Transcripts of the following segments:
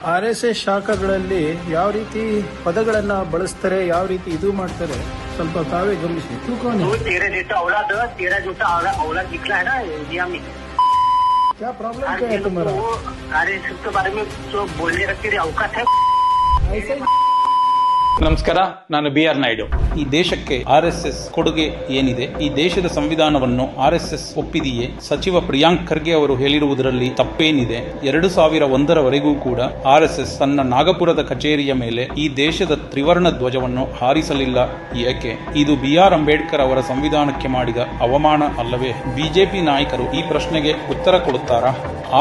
RSS ಶಾಖೆಗಳಲ್ಲಿ ಯಾವ ರೀತಿ ಪದಗಳನ್ನ ಬಳಸ್ತಾರೆ, ಯಾವ ರೀತಿ ಇದು ಮಾಡ್ತಾರೆ, ಸ್ವಲ್ಪ ತಾವೇ ಗಮನಿಸಿ. क्या प्रॉब्लम क्या है तुम्हारा? RSS के बारे में जो बोलने रखते औकात है ऐसे ನಮಸ್ಕಾರ, ನಾನು BR ನಾಯ್ಡು. ಈ ದೇಶಕ್ಕೆ RSS ಕೊಡುಗೆ ಏನಿದೆ? ಈ ದೇಶದ ಸಂವಿಧಾನವನ್ನು RSS ಒಪ್ಪಿದೆಯೇ? ಸಚಿವ ಪ್ರಿಯಾಂಕ್ ಖರ್ಗೆ ಅವರು ಹೇಳಿರುವುದರಲ್ಲಿ ತಪ್ಪೇನಿದೆ? 2001 ಕೂಡ RSS ತನ್ನ ನಾಗಪುರದ ಕಚೇರಿಯ ಮೇಲೆ ಈ ದೇಶದ ತ್ರಿವರ್ಣ ಧ್ವಜವನ್ನು ಹಾರಿಸಲಿಲ್ಲ. ಏಕೆ? ಇದು BR ಅಂಬೇಡ್ಕರ್ ಅವರ ಸಂವಿಧಾನಕ್ಕೆ ಮಾಡಿದ ಅವಮಾನ ಅಲ್ಲವೇ? ಬಿಜೆಪಿ ನಾಯಕರು ಈ ಪ್ರಶ್ನೆಗೆ ಉತ್ತರ ಕೊಡುತ್ತಾರಾ?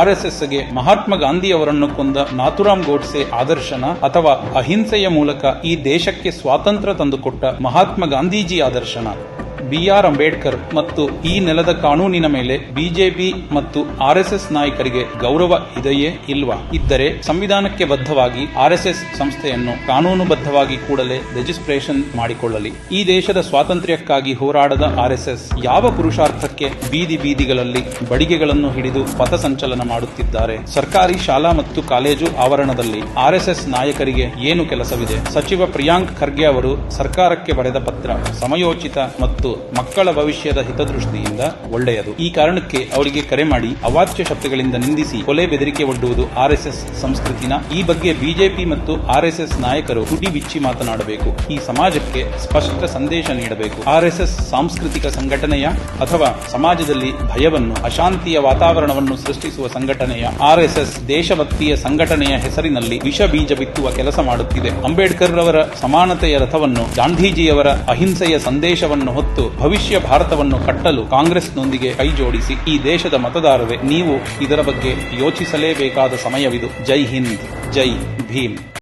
RSSಗೆ ಮಹಾತ್ಮ ಗಾಂಧಿ ಅವರನ್ನು ಕೊಂದ ನಾಥುರಾಮ್ ಗೋಡ್ಸೆ ಆದರ್ಶನ, ಅಥವಾ ಅಹಿಂಸೆಯ ಮೂಲಕ ಈ ದೇಶಕ್ಕೆ ಸ್ವಾತಂತ್ರ್ಯ ತಂದುಕೊಟ್ಟ ಮಹಾತ್ಮ ಗಾಂಧೀಜಿ ಆದರ್ಶನ? BR ಅಂಬೇಡ್ಕರ್ ಮತ್ತು ಈ ನೆಲದ ಕಾನೂನಿನ ಮೇಲೆ ಬಿಜೆಪಿ ಮತ್ತು RSS ನಾಯಕರಿಗೆ ಗೌರವ ಇದೆಯೇ ಇಲ್ವಾ? ಇದ್ದರೆ ಸಂವಿಧಾನಕ್ಕೆ ಬದ್ಧವಾಗಿ RSS ಸಂಸ್ಥೆಯನ್ನು ಕಾನೂನುಬದ್ಧವಾಗಿ ಕೂಡಲೇ ರಿಜಿಸ್ಟ್ರೇಷನ್ ಮಾಡಿಕೊಳ್ಳಲಿ. ಈ ದೇಶದ ಸ್ವಾತಂತ್ರ್ಯಕ್ಕಾಗಿ ಹೋರಾಡದ RSS ಯಾವ ಪುರುಷಾರ್ಥಕ್ಕೆ ಬೀದಿಗಳಲ್ಲಿ ಬಡಿಗೆಗಳನ್ನು ಹಿಡಿದು ಪಥಸಂಚಲನ ಮಾಡುತ್ತಿದ್ದಾರೆ? ಸರ್ಕಾರಿ ಶಾಲಾ ಮತ್ತು ಕಾಲೇಜು ಆವರಣದಲ್ಲಿ RSS ನಾಯಕರಿಗೆ ಏನು ಕೆಲಸವಿದೆ? ಸಚಿವ ಪ್ರಿಯಾಂಕ್ ಖರ್ಗೆ ಅವರು ಸರ್ಕಾರಕ್ಕೆ ಬರೆದ ಪತ್ರ ಸಮಯೋಚಿತ ಮತ್ತು ಮಕ್ಕಳ ಭವಿಷ್ಯದ ಹಿತದೃಷ್ಟಿಯಿಂದ ಒಳ್ಳೆಯದು. ಈ ಕಾರಣಕ್ಕೆ ಅವರಿಗೆ ಕರೆ ಮಾಡಿ ಅವಾಚ್ಯ ಶಬ್ದಗಳಿಂದ ನಿಂದಿಸಿ ಕೊಲೆ ಬೆದರಿಕೆ ಒಡ್ಡುವುದು RSS ಸಂಸ್ಕೃತಿನ? ಈ ಬಗ್ಗೆ ಬಿಜೆಪಿ ಮತ್ತು RSS ನಾಯಕರು ತುಟಿ ಬಿಚ್ಚಿ ಮಾತನಾಡಬೇಕು. ಈ ಸಮಾಜಕ್ಕೆ ಸ್ಪಷ್ಟ ಸಂದೇಶ ನೀಡಬೇಕು. RSS ಸಾಂಸ್ಕೃತಿಕ ಸಂಘಟನೆಯ ಅಥವಾ ಸಮಾಜದಲ್ಲಿ ಭಯವನ್ನು, ಅಶಾಂತಿಯ ವಾತಾವರಣವನ್ನು ಸೃಷ್ಟಿಸುವ ಸಂಘಟನೆಯ? RSS ದೇಶಭಕ್ತಿಯ ಸಂಘಟನೆಯ ಹೆಸರಿನಲ್ಲಿ ವಿಷ ಬೀಜ ಬಿತ್ತುವ ಕೆಲಸ ಮಾಡುತ್ತಿದೆ. ಅಂಬೇಡ್ಕರ್ ರವರ ಸಮಾನತೆಯ ರಥವನ್ನು, ಗಾಂಧೀಜಿಯವರ ಅಹಿಂಸೆಯ ಸಂದೇಶವನ್ನು ಹೊತ್ತು ಭವಿಷ್ಯ ಭಾರತವನ್ನು ಕಟ್ಟಲು ಕಾಂಗ್ರೆಸ್ನೊಂದಿಗೆ ಕೈಜೋಡಿಸಿ. ಈ ದೇಶದ ಮತದಾರರೇ, ನೀವು ಇದರ ಬಗ್ಗೆ ಯೋಚಿಸಲೇಬೇಕಾದ ಸಮಯವಿದು. ಜೈ ಹಿಂದ್, ಜೈ ಭೀಮ್.